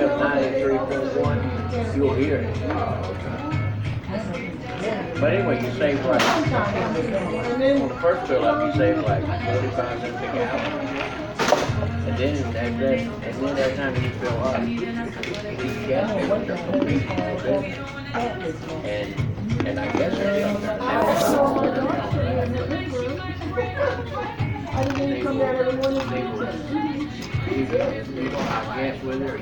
yourself 93.1, you'll hear it. But anyway, you save like, on the first fill up, you save like 45 cents a gallon. And then that time you fill up, these gas stations are competing for business. And I guess they're like that. I guess with her.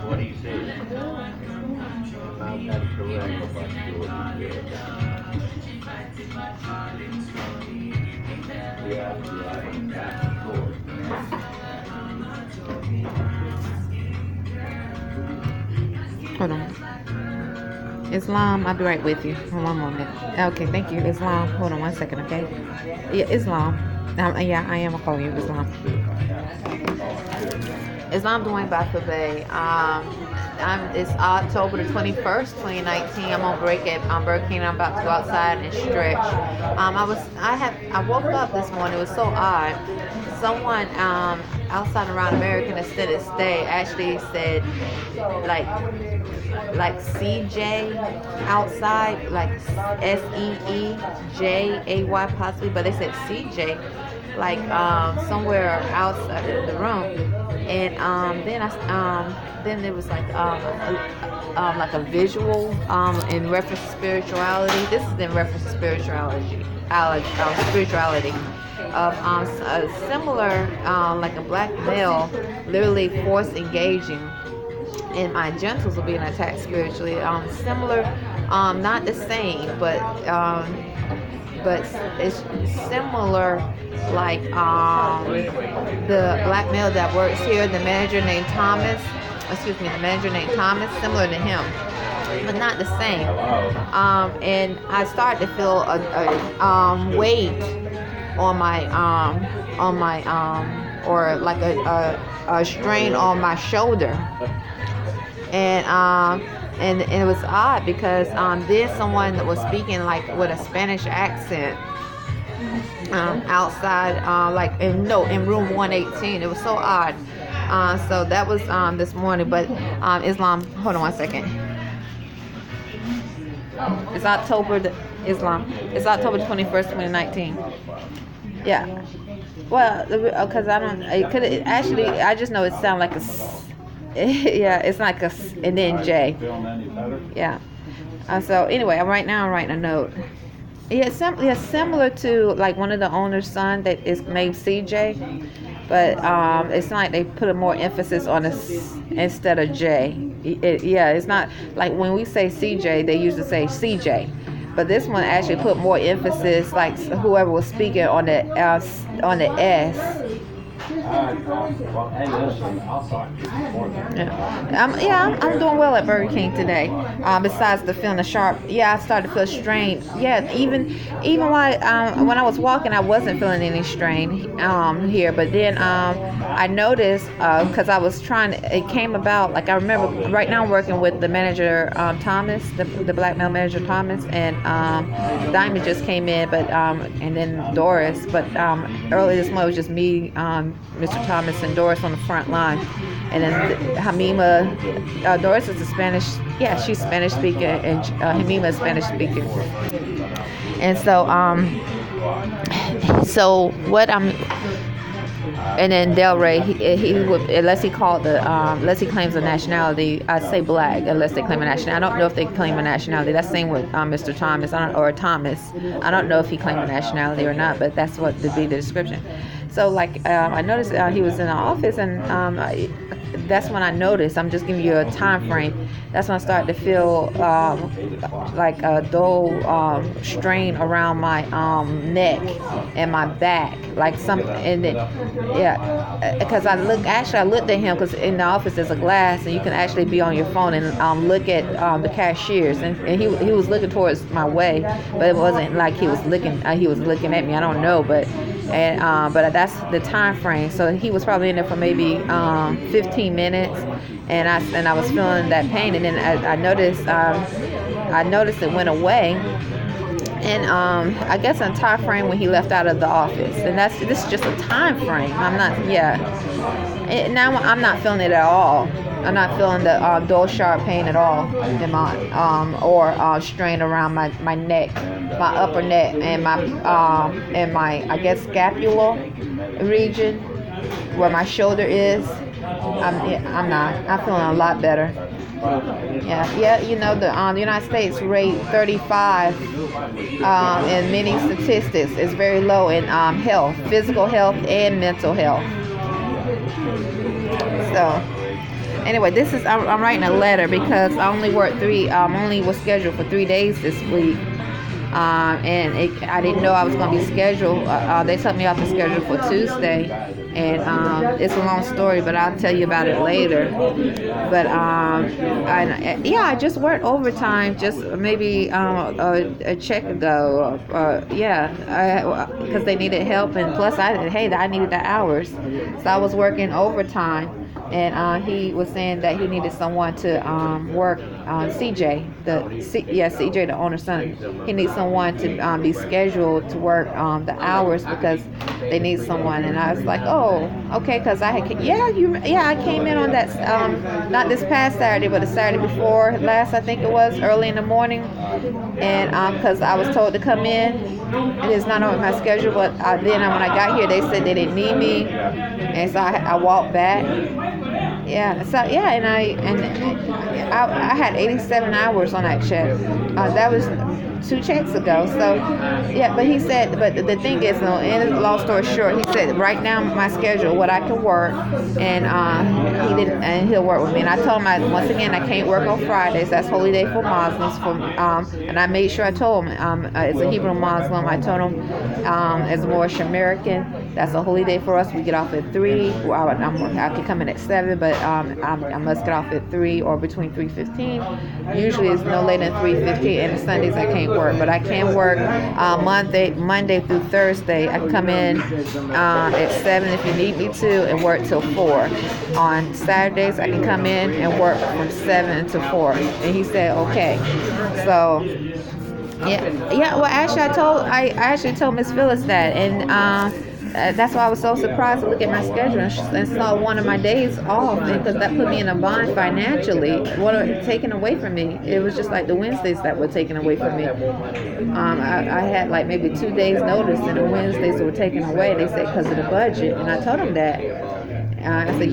What he said. I'm not correct about Hold on. Islam, I'll be right with you. Hold on 1 moment. Okay, thank you. Islam, hold on 1 second, okay? Yeah, Islam. Yeah, I am gonna call you Islam. Islam Dwayne Arrington-Bey. It's October the 21st, 2019. I'm on break at Burger King. I'm about to go outside and stretch. I woke up this morning. It was so odd. Someone outside around American Extended Stay actually said like CJ outside, like SEEJAY possibly, but they said CJ like somewhere outside of the room. And then there was like a visual in reference to spirituality. This is in reference to spirituality of similar like a black male literally force engaging, and my genitals are being attacked spiritually. Similar, not the same, but it's similar. Like the black male that works here, the manager named Thomas, similar to him, but not the same. And I started to feel a weight on my or like a strain on my shoulder, and it was odd because then someone that was speaking like with a Spanish accent outside, like in room 118. It was so odd. So that was this morning. But Islam, hold on 1 second. It's October 21st, 2019. Yeah. Well, because I just know it sounds like a yeah, it's like a and then J. Yeah. So anyway, right now I'm writing a note. Yeah, similar to like one of the owner's son that is named CJ, but it's like they put a more emphasis on a instead of J. It's not like when we say CJ, they usually say CJ, but this one actually put more emphasis, like whoever was speaking on the S. I'm doing well at Burger King today. Besides the feeling of sharp, I started to feel strain. Yeah, even while when I was walking, I wasn't feeling any strain here. But then I noticed because I was it came about. Like I remember right now I'm working with the manager Thomas, the black male manager Thomas, and Diamond just came in, but and then Doris. But early this month it was just me, Mr. Thomas, and Doris on the front line. And then Hamima, Doris is a Spanish, she's Spanish speaker, and Hamima is Spanish speaker. And so what and then Del Rey, he would, unless he claims a nationality, I say black, unless they claim a nationality. I don't know if they claim a nationality. That's the same with Mr. Thomas, or Thomas. I don't know if he claimed a nationality or not, but that's what would be the description. So like I noticed he was in the office, and that's when I noticed. I'm just giving you a time frame. That's when I started to feel like a dull strain around my neck and my back, like something. And then, because I looked at him, because in the office there's a glass, and you can actually be on your phone and look at the cashiers, and he was looking towards my way, but it wasn't like he was looking at me. I don't know, but that's the time frame. So he was probably in there for maybe 15 minutes, and I was feeling that pain, and then I noticed I noticed it went away. And I guess a time frame when he left out of the office, and this is just a time frame. I'm not, now I'm not feeling it at all. I'm not feeling the dull sharp pain at all in my or strain around my neck, my upper neck, and my I guess scapula region where my shoulder is. I'm not. I'm feeling a lot better. Yeah. You know, the United States rate 35 in many statistics is very low in health, physical health, and mental health. So anyway, I'm writing a letter because I only only was scheduled for 3 days this week. And I didn't know I was going to be scheduled. They took me off the schedule for Tuesday, and it's a long story, but I'll tell you about it later. But I just worked overtime, just maybe a check ago. Because they needed help, and plus I needed the hours, so I was working overtime. And he was saying that he needed someone to work. CJ, CJ, the owner's son. He needs someone to be scheduled to work the hours because they need someone. And I was like, oh, okay, because I came in on that not this past Saturday, but the Saturday before last, I think it was, early in the morning. And because I was told to come in, it is not on my schedule. But then when I got here, they said they didn't need me, and so I walked back. And I had 87 hours on that check. That was 2 checks ago. So but he said, but the thing is, in long story short, he said right now my schedule, what I can work, and he'll work with me. And I told him once again I can't work on Fridays. That's holy day for Muslims. And I made sure I told him as a Hebrew Muslim, I told him as a Moorish American, that's a holy day for us. We get off at 3. I can come in at 7, but I must get off at 3 or between 3:15. Usually it's no later than 3:15, and Sundays I can't work, but I can work Monday through Thursday. I can come in at 7 if you need me to, and work till 4. On Saturdays I can come in and work from 7 to 4. And he said okay. So well, actually I actually told Miss Phyllis that, and that's why I was so surprised to look at my schedule and saw one of my days off, because that put me in a bind financially. What taken away from me? It was just like the Wednesdays that were taken away from me. I had like maybe 2 days notice, and the Wednesdays were taken away. They said because of the budget, and I told them that. I said,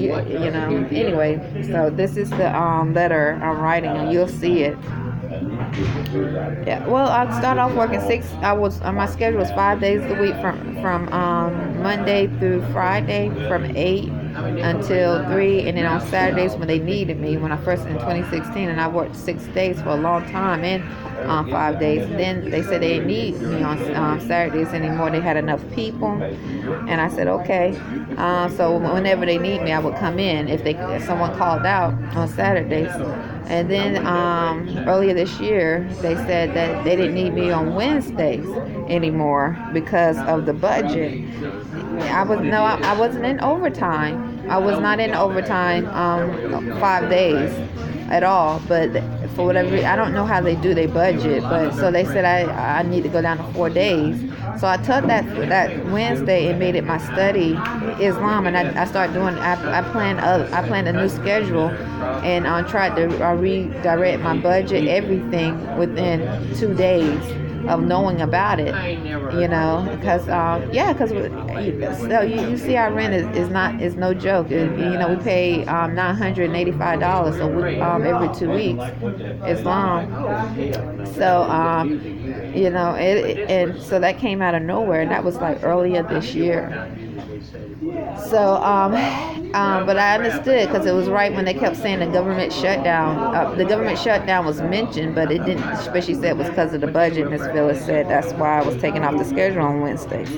anyway. So this is the letter I'm writing, and you'll see it. Well, I started off working 6. My schedule was 5 days a week from Monday through Friday from 8 until 3, and then on Saturdays when they needed me, when I first in 2016, and I worked 6 days for a long time and 5 days. Then they said they didn't need me on Saturdays anymore. They had enough people, and I said okay. So whenever they need me, I would come in if someone called out on Saturdays. And then earlier this year, they said that they didn't need me on Wednesdays anymore because of the budget. I wasn't in overtime. I was not in overtime 5 days at all. But for whatever reason, I don't know how they do their budget. But so they said I need to go down to 4 days. So I took that Wednesday and made it my study Islam, and I started doing. I planned a new schedule, and I tried to redirect my budget, everything within 2 days of knowing about it, because you see our rent is no joke. We pay $985 a week every 2 weeks. Islam. So and so that came out of nowhere, and that was like earlier this year. So but I understood because it was right when they kept saying the government shutdown. The government shutdown was mentioned, but it didn't. But she said it was because of the budget. Miss Phyllis said that's why I was taking off the schedule on Wednesdays.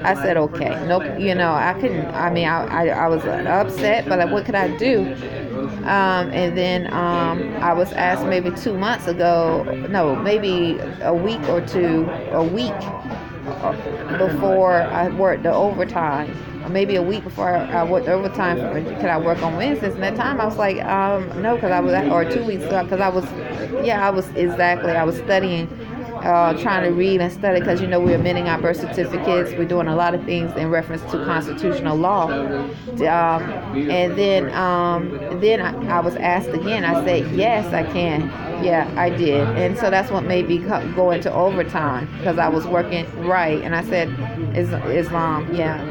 I said okay. Nope. I couldn't. I was upset, but what could I do? And then I was asked maybe 2 months ago. No, maybe a week before I worked the overtime. maybe a week before I worked overtime. Could I work on Wednesdays? And that time I was like, no, because I was, or 2 weeks ago, because I was studying, trying to read and study, because we're amending our birth certificates. We're doing a lot of things in reference to constitutional law. And then I was asked again. I said, yes, I can. Yeah, I did. And so that's what made me go into overtime, because I was working right. And I said, Islam, yeah.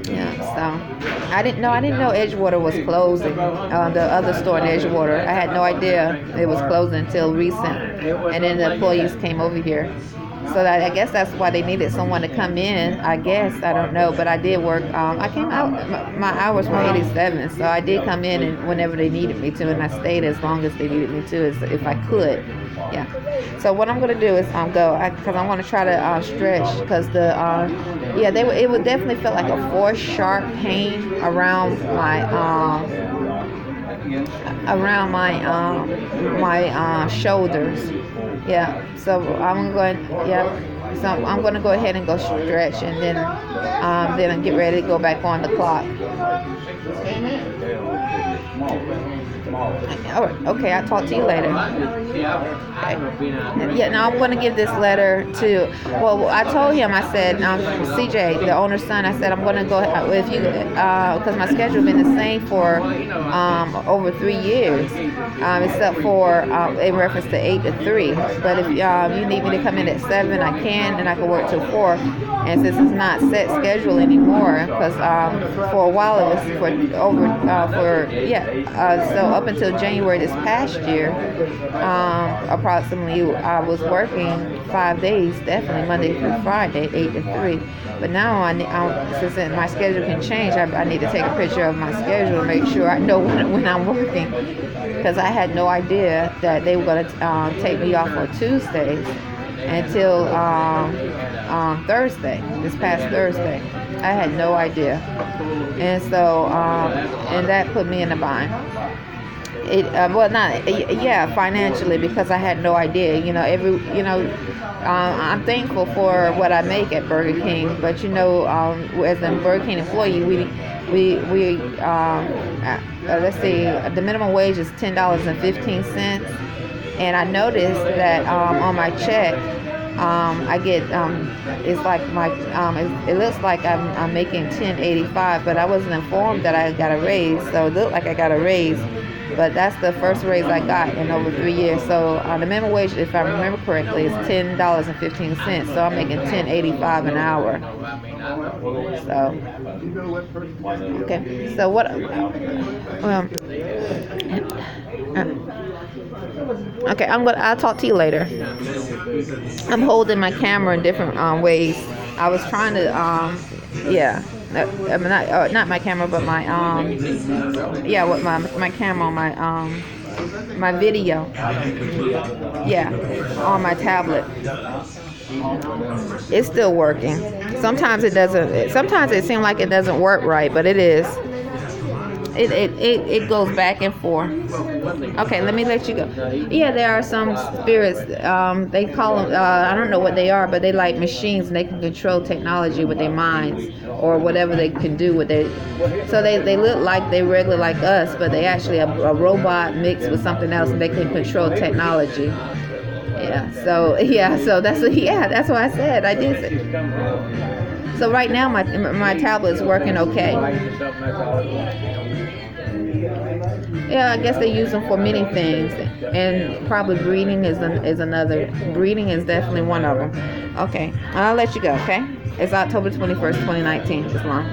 Yeah, so I didn't know Edgewater was closing. The other store in Edgewater, I had no idea it was closing until recent. And then the employees came over here. So I guess that's why they needed someone to come in. I guess, I don't know, but I did work. I came out. My hours were 87, so I did come in and whenever they needed me to, and I stayed as long as they needed me to, if I could. Yeah. So what I'm gonna do is go, because I want to try to stretch, because it would definitely feel like a force sharp pain around my shoulders. Yeah. So I'm going. Yeah. So I'm going to go ahead and go stretch, and then I get ready to go back on the clock. All right, okay, I'll talk to you later. Okay. Yeah, now I'm going to give this letter to, I told him, I said, CJ, the owner's son, I said, I'm going to go, because my schedule has been the same for over 3 years, except for in reference to 8 to 3. But if you need me to come in at 7, I can, and I can work till 4. And since it's not set schedule anymore, because for a while it was so up until January this past year, approximately I was working 5 days, definitely Monday through Friday, 8 to 3. But now since my schedule can change, I need to take a picture of my schedule to make sure I know when I'm working, because I had no idea that they were going to take me off on Tuesdays until Thursday, this past Thursday. I had no idea, and so and that put me in a bind. Financially, because I had no idea. I'm thankful for what I make at Burger King, but as a Burger King employee, let's see, the minimum wage is $10.15, and I noticed that on my check, I get it's like it looks like I'm making $10.85, but I wasn't informed that I got a raise, so it looked like I got a raise. But that's the first raise I got in over 3 years. So the minimum wage, if I remember correctly, is $10.15. So I'm making $10.85 an hour. So okay. So what? Okay, I'll talk to you later. I'm holding my camera in different ways. I was trying to not my camera, but my with my camera on my video, on my tablet. It's still working. Sometimes it doesn't. Sometimes it seems like it doesn't work right, but it is. It goes back and forth. Okay, let me let you go. Yeah, there are some spirits. They call them, I don't know what they are, but they like machines, and they can control technology with their minds or whatever they can do with their. So they look like they regular like us, but they actually a robot mixed with something else, and they can control technology. Yeah. So that's what I said. I did say. So right now my tablet is working okay. Yeah, I guess they use them for many things, and probably breeding is another. Breeding is definitely one of them. Okay, I'll let you go. Okay, it's October 21st, 2019. It's long.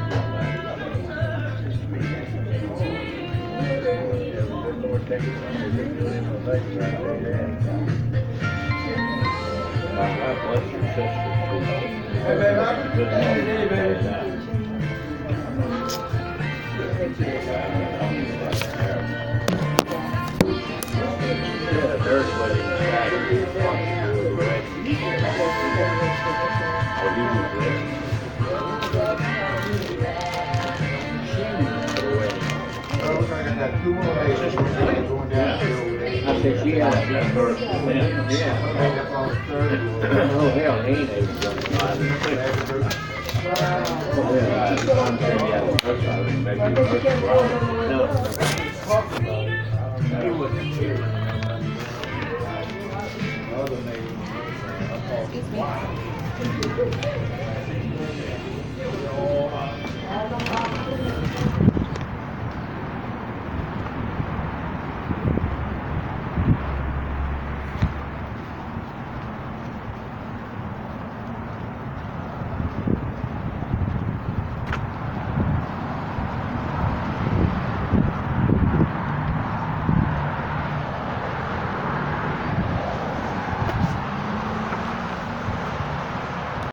I said she had a birth. Yeah. Oh hell, he ain't able to go. Excuse me.